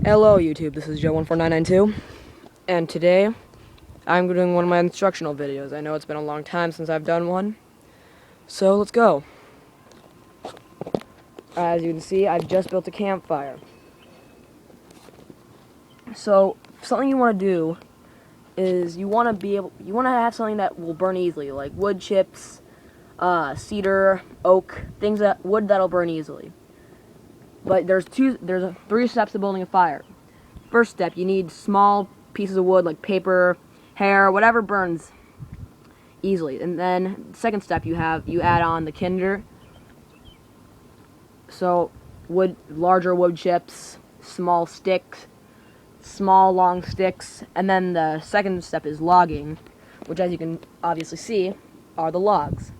Hello YouTube, this is Joe14992, and today I'm doing one of my instructional videos. I know it's been a long time since I've done one, so let's go. As you can see, I've just built a campfire. So, something you want to do is you want to have something that will burn easily, like wood chips, cedar, oak, wood that'll burn easily. But there's three steps to building a fire. First step, you need small pieces of wood like paper, hair, whatever burns easily. And then second step, you add on the tinder. So larger wood chips, small sticks, small long sticks, and then the second step is logging, which, as you can obviously see, are the logs.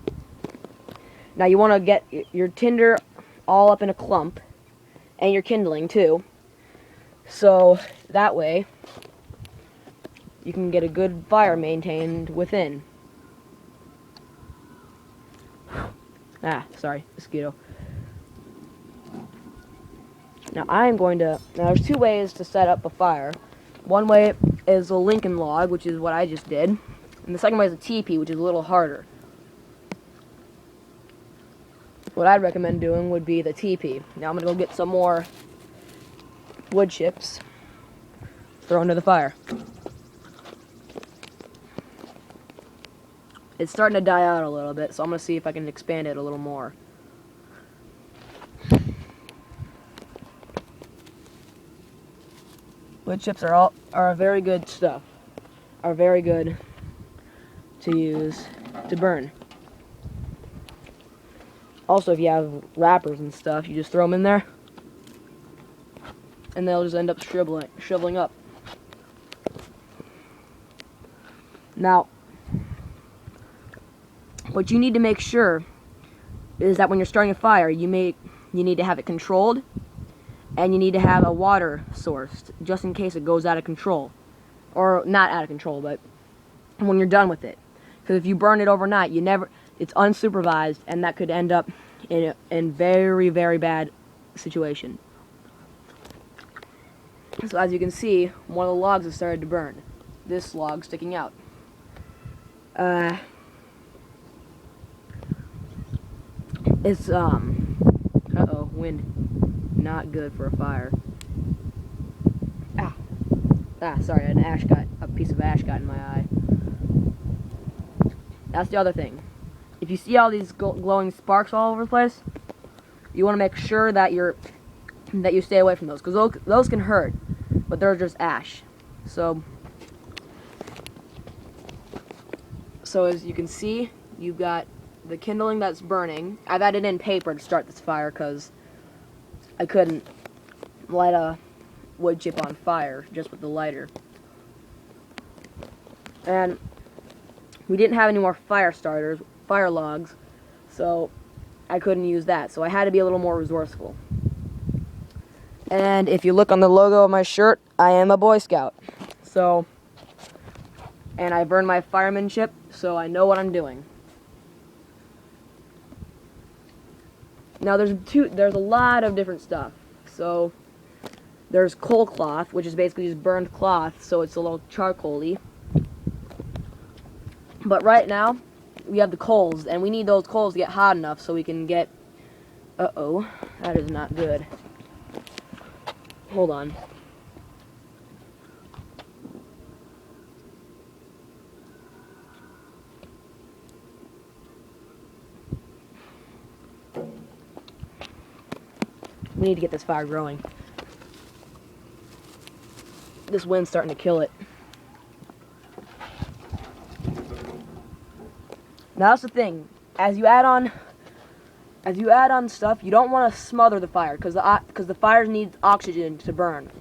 Now you want to get your tinder all up in a clump, and your kindling too, so that way you can get a good fire maintained within. Sorry, mosquito. Now there's two ways to set up a fire. One way is a Lincoln log, which is what I just did, and the second way is a teepee, which is a little harder. What I'd recommend doing would be the teepee. Now I'm going to go get some more wood chips, throw into the fire. It's starting to die out a little bit, so I'm going to see if I can expand it a little more. Wood chips are very good stuff. Are very good to use to burn. Also, if you have wrappers and stuff, you just throw them in there, and they'll just end up shriveling up. Now, what you need to make sure is that when you're starting a fire, you need to have it controlled, and you need to have a water source, just in case it goes out of control. Or, not out of control, but when you're done with it. Because if you burn it overnight, it's unsupervised, and that could end up in a very, very bad situation. So as you can see, one of the logs has started to burn. This log sticking out. It's wind. Not good for a fire. Sorry, a piece of ash got in my eye. That's the other thing. If you see all these glowing sparks all over the place, you want to make sure that you stay away from those, because those can hurt, but they're just ash. So as you can see, you've got the kindling that's burning. I've added in paper to start this fire because I couldn't light a wood chip on fire just with the lighter. And we didn't have any more fire logs, so I couldn't use that. So I had to be a little more resourceful. And if you look on the logo of my shirt, I am a Boy Scout. And I've earned my firemanship, so I know what I'm doing. Now there's a lot of different stuff. So there's coal cloth, which is basically just burned cloth, so it's a little charcoal-y. But right now, we have the coals, and we need those coals to get hot enough so we can get... Uh-oh, that is not good. Hold on. We need to get this fire growing. This wind's starting to kill it. Now that's the thing. As you add on stuff, you don't want to smother the fire, because the fire needs oxygen to burn.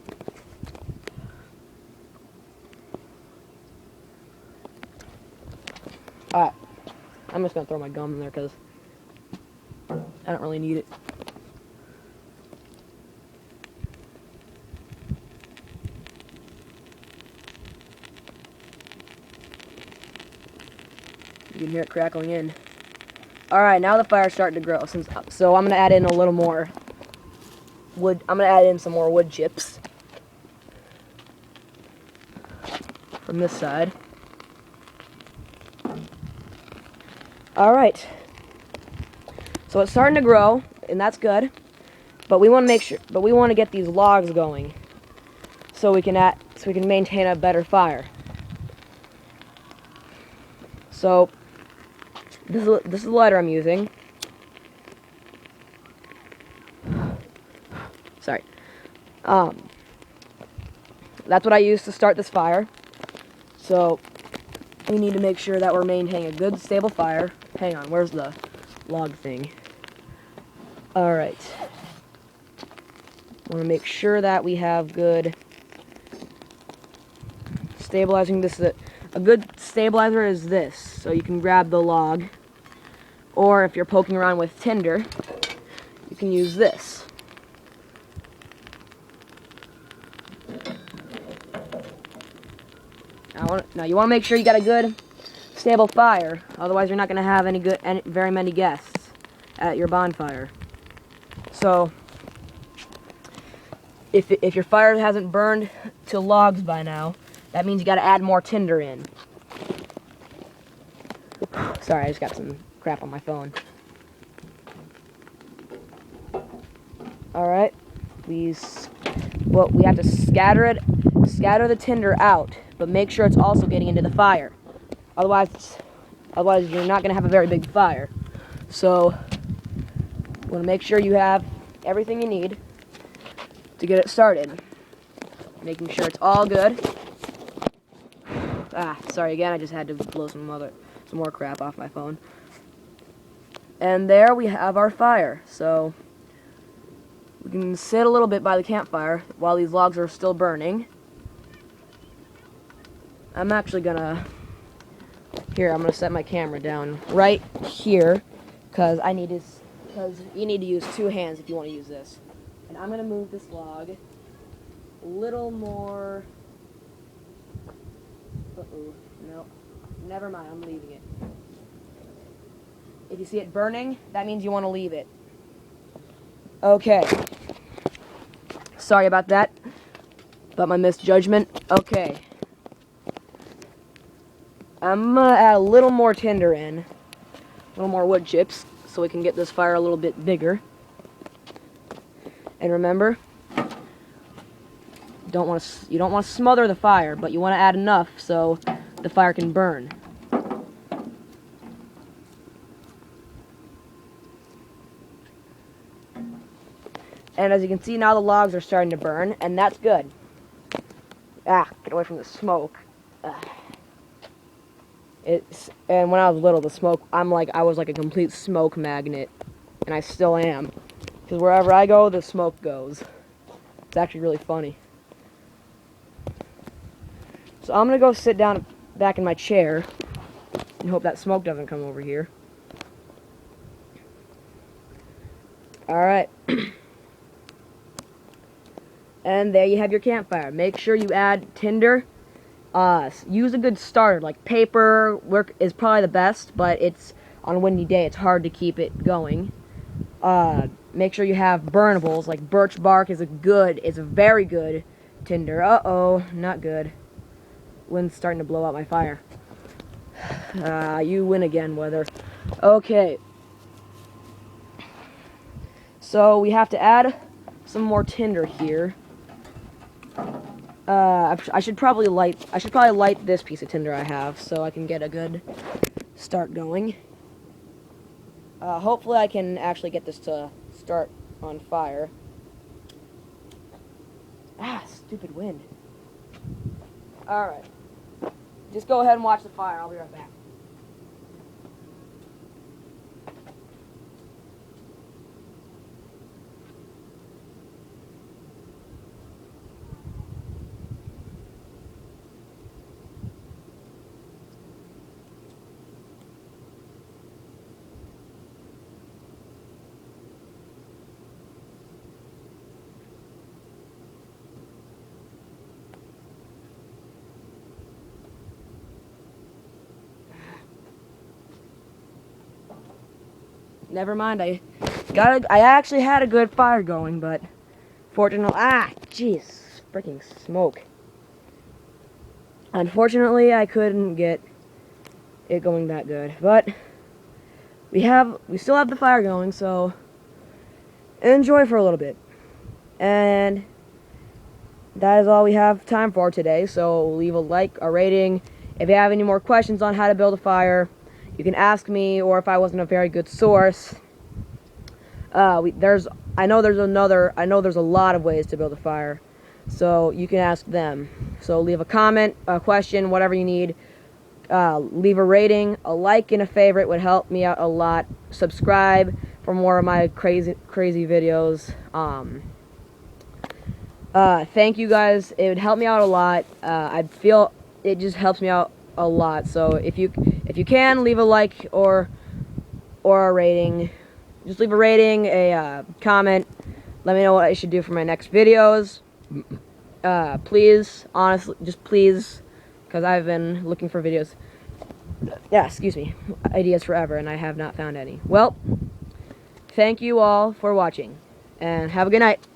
Alright, I'm just gonna throw my gum in there because I don't really need it. You can hear it crackling in. Alright, now the fire's starting to grow. So I'm going to add in a little more wood. I'm going to add in some more wood chips. from this side. Alright. So it's starting to grow, and that's good. But we want to get these logs going so we can maintain a better fire. So this is the lighter I'm using. Sorry. That's what I use to start this fire. So we need to make sure that we're maintaining a good, stable fire. Hang on, where's the log thing? Alright. Want to make sure that we have good stabilizing. A good stabilizer is this. So you can grab the log, or if you're poking around with tinder, you can use this. Now you want to make sure you got a good, stable fire. Otherwise, you're not going to have very many guests at your bonfire. So, if your fire hasn't burned to logs by now, that means you got to add more tinder in. Sorry, I just got some crap on my phone. All right, we have to scatter the tinder out, but make sure it's also getting into the fire. Otherwise you're not going to have a very big fire. So, you want to make sure you have everything you need to get it started. Making sure it's all good. Sorry again, I just had to blow some more crap off my phone. And there we have our fire. So, we can sit a little bit by the campfire while these logs are still burning. I'm actually gonna set my camera down right here, because you need to use 2 hands if you want to use this. And I'm gonna move this log a little more. No, never mind, I'm leaving it. If you see it burning, that means you want to leave it. Okay. Sorry about that. About my misjudgment. Okay. I'm going to add a little more tinder in. A little more wood chips, so we can get this fire a little bit bigger. And remember, you don't want to smother the fire, but you want to add enough so the fire can burn. And as you can see, now the logs are starting to burn, and that's good. Get away from the smoke. And when I was little, the smoke, I was like a complete smoke magnet, and I still am. Because wherever I go, the smoke goes. It's actually really funny. So I'm gonna go sit down back in my chair and hope that smoke doesn't come over here. Alright. And there you have your campfire. Make sure you add tinder. Use a good starter, like paper work is probably the best, but it's on a windy day, it's hard to keep it going. Make sure you have burnables, like birch bark is a very good tinder. Uh-oh, not good. Wind's starting to blow out my fire. You win again, weather. Okay. So we have to add some more tinder here. I should probably light this piece of tinder I have so I can get a good start going. Hopefully I can actually get this to start on fire. Stupid wind. Alright. Just go ahead and watch the fire. I'll be right back. Never mind, I actually had a good fire going, but fortunately, jeez, freaking smoke. Unfortunately, I couldn't get it going that good, but we still have the fire going, so enjoy for a little bit. And that is all we have time for today, so leave a like, a rating. If you have any more questions on how to build a fire, you can ask me, or if I wasn't a very good source, I know there's a lot of ways to build a fire, so you can ask them. So leave a comment, a question, whatever you need. Leave a rating, a like, and a favorite would help me out a lot. Subscribe for more of my crazy videos. Thank you guys. It would help me out a lot. I feel it just helps me out a lot. So if you can, leave a like or a rating. Just leave a rating, a comment. Let me know what I should do for my next videos. Please, honestly, just please, because I've been looking for videos. Yeah, excuse me, ideas forever, and I have not found any. Well, thank you all for watching, and have a good night.